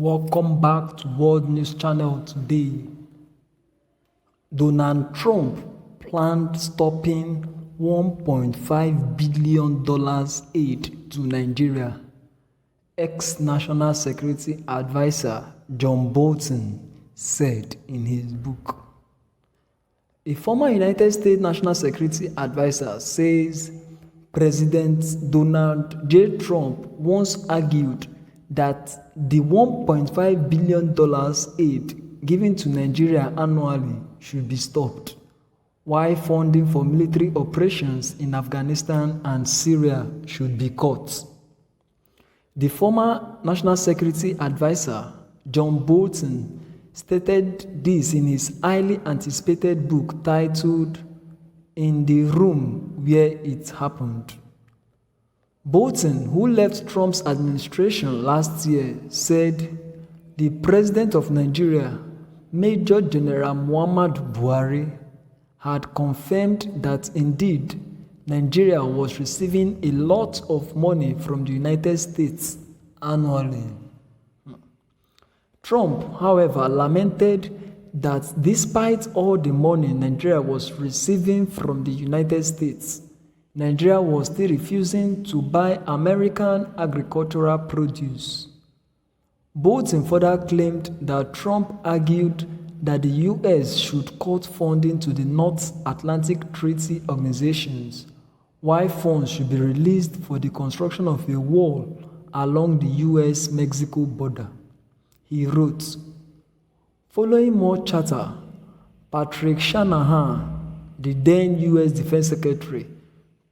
Welcome back to World News Channel today. Donald Trump planned stopping $1.5 billion aid to Nigeria. Ex-National Security Advisor John Bolton said in his book. A former United States National Security Advisor says President Donald J. Trump once argued that the $1.5 billion aid given to Nigeria annually should be stopped, while funding for military operations in Afghanistan and Syria should be cut. The former National Security Advisor, John Bolton, stated this in his highly anticipated book titled In the Room Where It Happened. Bolton, who left Trump's administration last year, said the President of Nigeria, Major General Muhammadu Buhari, had confirmed that indeed Nigeria was receiving a lot of money from the United States annually. Trump, however, lamented that despite all the money Nigeria was receiving from the United States, Nigeria was still refusing to buy American agricultural produce. Bolton further claimed that Trump argued that the U.S. should cut funding to the North Atlantic Treaty Organizations, while funds should be released for the construction of a wall along the U.S.-Mexico border. He wrote, following more chatter, Patrick Shanahan, the then U.S. Defense Secretary,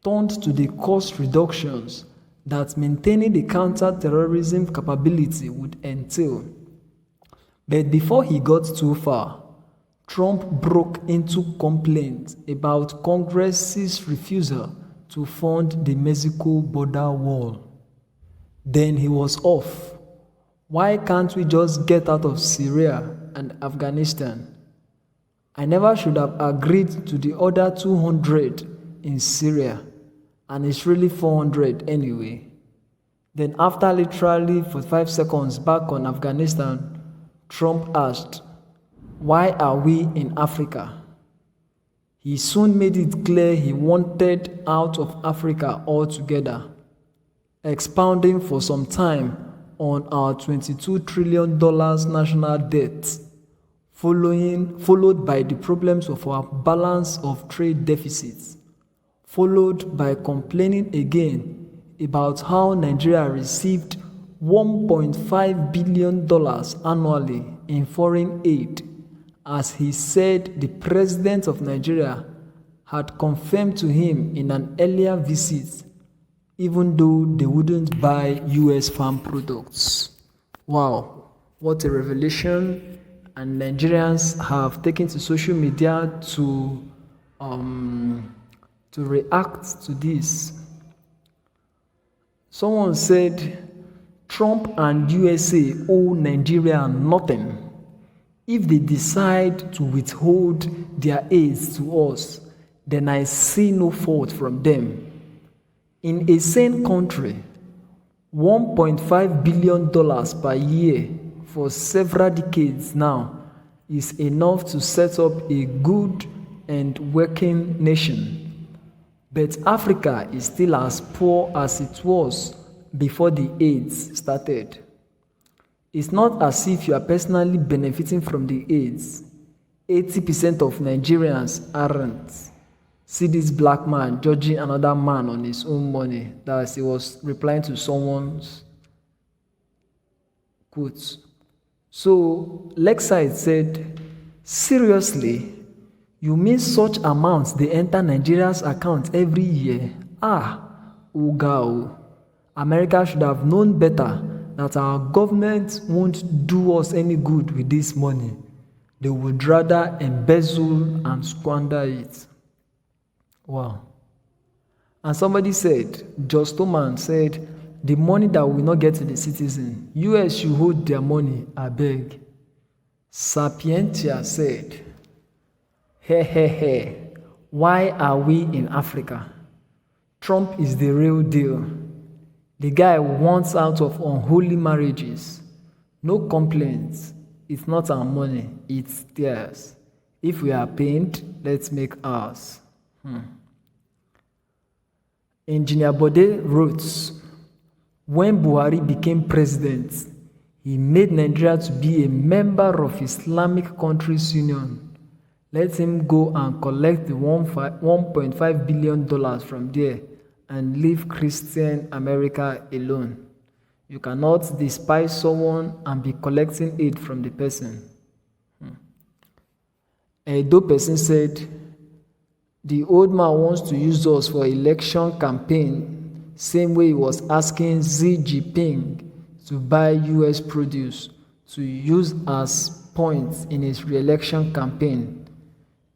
turned to the cost reductions that maintaining the counter-terrorism capability would entail. But before he got too far, Trump broke into complaints about Congress's refusal to fund the Mexico border wall. Then he was off. Why can't we just get out of Syria and Afghanistan? I never should have agreed to the other 200 in Syria, and it's really 400 anyway. Then after literally 45 seconds back on Afghanistan, Trump asked, why are we in Africa? He soon made it clear he wanted out of Africa altogether, expounding for some time on our $22 trillion national debt, followed by the problems of our balance of trade deficits, followed by complaining again about how Nigeria received $1.5 billion annually in foreign aid, as he said the President of Nigeria had confirmed to him in an earlier visit, even though they wouldn't buy US farm products. Wow, what a revelation. And Nigerians have taken to social media to react to this. Someone said, Trump and USA owe Nigeria nothing. If they decide to withhold their aid to us, then I see no fault from them. In a sane country, $1.5 billion per year for several decades now is enough to set up a good and working nation. But Africa is still as poor as it was before the AIDS started. It's not as if you are personally benefiting from the AIDS. 80% of Nigerians aren't. See this black man judging another man on his own money. That he was replying to someone's quote. So Lexite said, seriously, you mean such amounts they enter Nigeria's account every year? Ugao. America should have known better that our government won't do us any good with this money. They would rather embezzle and squander it. Wow. And somebody said, Justoman said, the money that will not get to the citizen, US should hold their money, I beg. Sapientia said, hey, why are we in Africa? Trump is the real deal. The guy wants out of unholy marriages. No complaints. It's not our money, it's theirs. If we are pained, let's make ours. Engineer Bode wrote, when Buhari became president, he made Nigeria to be a member of Islamic Countries Union. Let him go and collect the $1.5 billion from there and leave Christian America alone. You cannot despise someone and be collecting aid from the person. A Edo person said, the old man wants to use us for election campaign, same way he was asking Xi Jinping to buy US produce to use as points in his re-election campaign.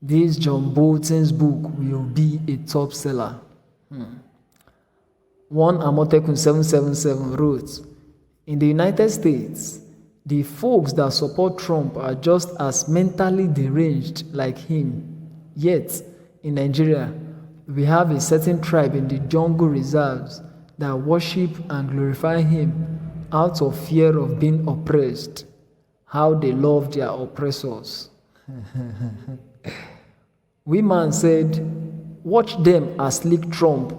This John Bolton's book will be a top seller. One Amotekun 777 wrote, in the United States, the folks that support Trump are just as mentally deranged like him. Yet, in Nigeria, we have a certain tribe in the jungle reserves that worship and glorify him out of fear of being oppressed. How they love their oppressors. Women said, watch them as lick Trump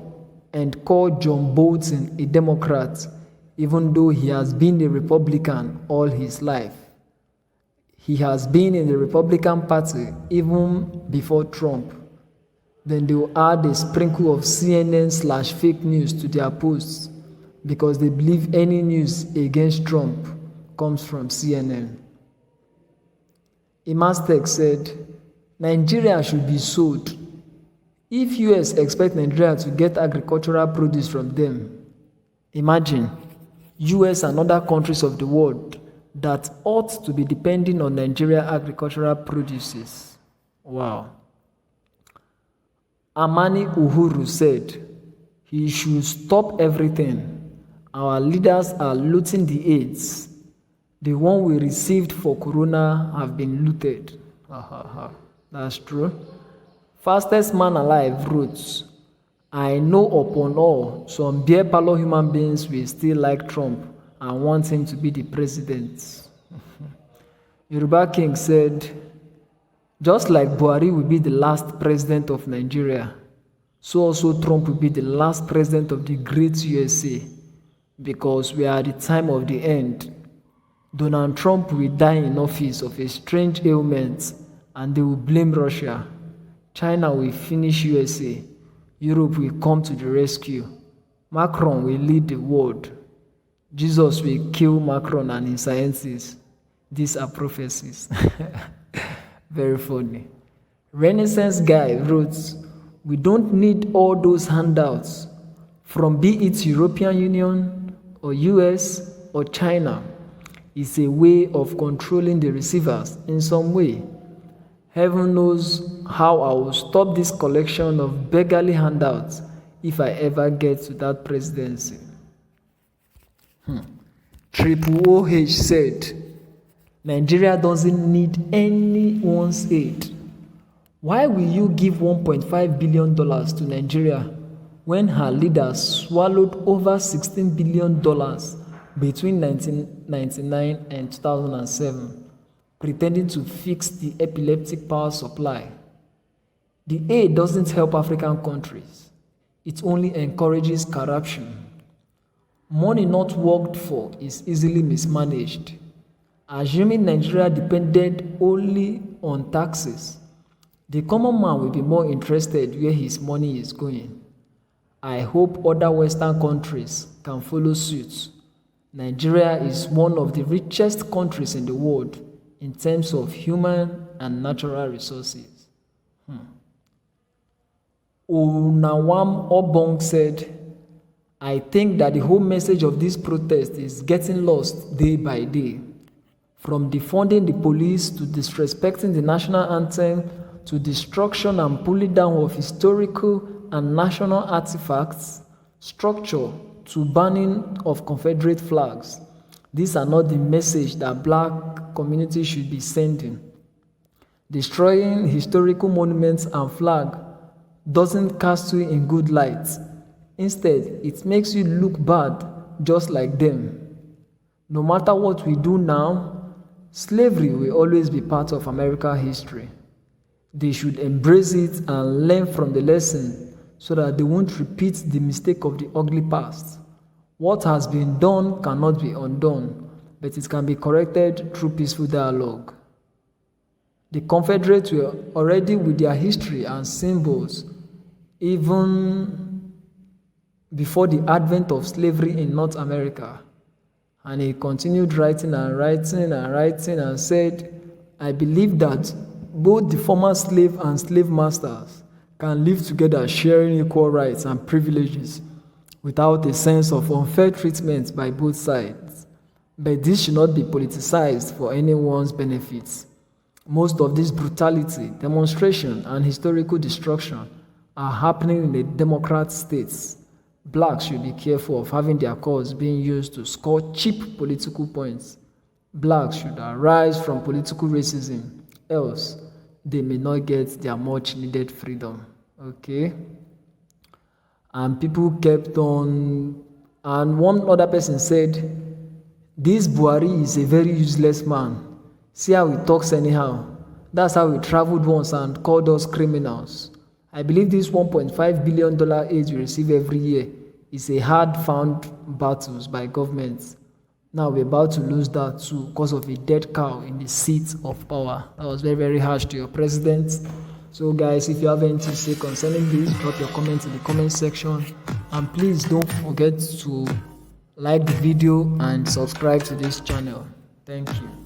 and call John Bolton a Democrat, even though he has been a Republican all his life. He has been in the Republican Party even before Trump. Then they will add a sprinkle of CNN/fake news to their posts because they believe any news against Trump comes from CNN. Imastec said, Nigeria should be sold. If US expect Nigeria to get agricultural produce from them, imagine US and other countries of the world that ought to be depending on Nigeria agricultural produces. Wow. Amani Uhuru said, he should stop everything. Our leaders are looting the aids. The one we received for Corona have been looted. That's true. Fastest man alive wrote, I know upon all some beer parlor human beings will still like Trump and want him to be the president. Yoruba King said, just like Buhari will be the last president of Nigeria, so also Trump will be the last president of the great USA, because we are at the time of the end. Donald Trump will die in office of a strange ailment and they will blame Russia. China will finish USA. Europe will come to the rescue. Macron will lead the world. Jesus will kill Macron and his scientists. These are prophecies. Very funny. Renaissance guy wrote, we don't need all those handouts from be it European Union or US or China. It's a way of controlling the receivers in some way. Heaven knows how I will stop this collection of beggarly handouts if I ever get to that presidency. Triple OH said, Nigeria doesn't need anyone's aid. Why will you give $1.5 billion to Nigeria when her leaders swallowed over $16 billion between 1999 and 2007, pretending to fix the epileptic power supply? The aid doesn't help African countries. It only encourages corruption. Money not worked for is easily mismanaged. Assuming Nigeria depended only on taxes, the common man will be more interested where his money is going. I hope other Western countries can follow suit. Nigeria is one of the richest countries in the world in terms of human and natural resources. Onawam Obong said, I think that the whole message of this protest is getting lost day by day. From defunding the police to disrespecting the national anthem to destruction and pulling down of historical and national artifacts, structure to banning of Confederate flags. These are not the message that black communities should be sending. Destroying historical monuments and flag doesn't cast you in good light. Instead, it makes you look bad just like them. No matter what we do now, slavery will always be part of American history. They should embrace it and learn from the lesson so that they won't repeat the mistake of the ugly past. What has been done cannot be undone, but it can be corrected through peaceful dialogue. The Confederates were already with their history and symbols even before the advent of slavery in North America. And he continued writing and said, I believe that both the former slave and slave masters can live together sharing equal rights and privileges without a sense of unfair treatment by both sides. But this should not be politicized for anyone's benefits. Most of this brutality, demonstration, and historical destruction are happening in the Democrat states. Blacks should be careful of having their cause being used to score cheap political points. Blacks should arise from political racism, else they may not get their much needed freedom. Okay? And people kept on, and one other person said, this Buhari is a very useless man. See how he talks anyhow. That's how he traveled once and called us criminals. I believe this $1.5 billion aid we receive every year is a hard-fought battles by governments. Now we're about to lose that too because of a dead cow in the seat of power. That was very, very harsh to your president. So guys, if you have anything to say concerning this, drop your comments in the comment section. And please don't forget to like the video and subscribe to this channel. Thank you.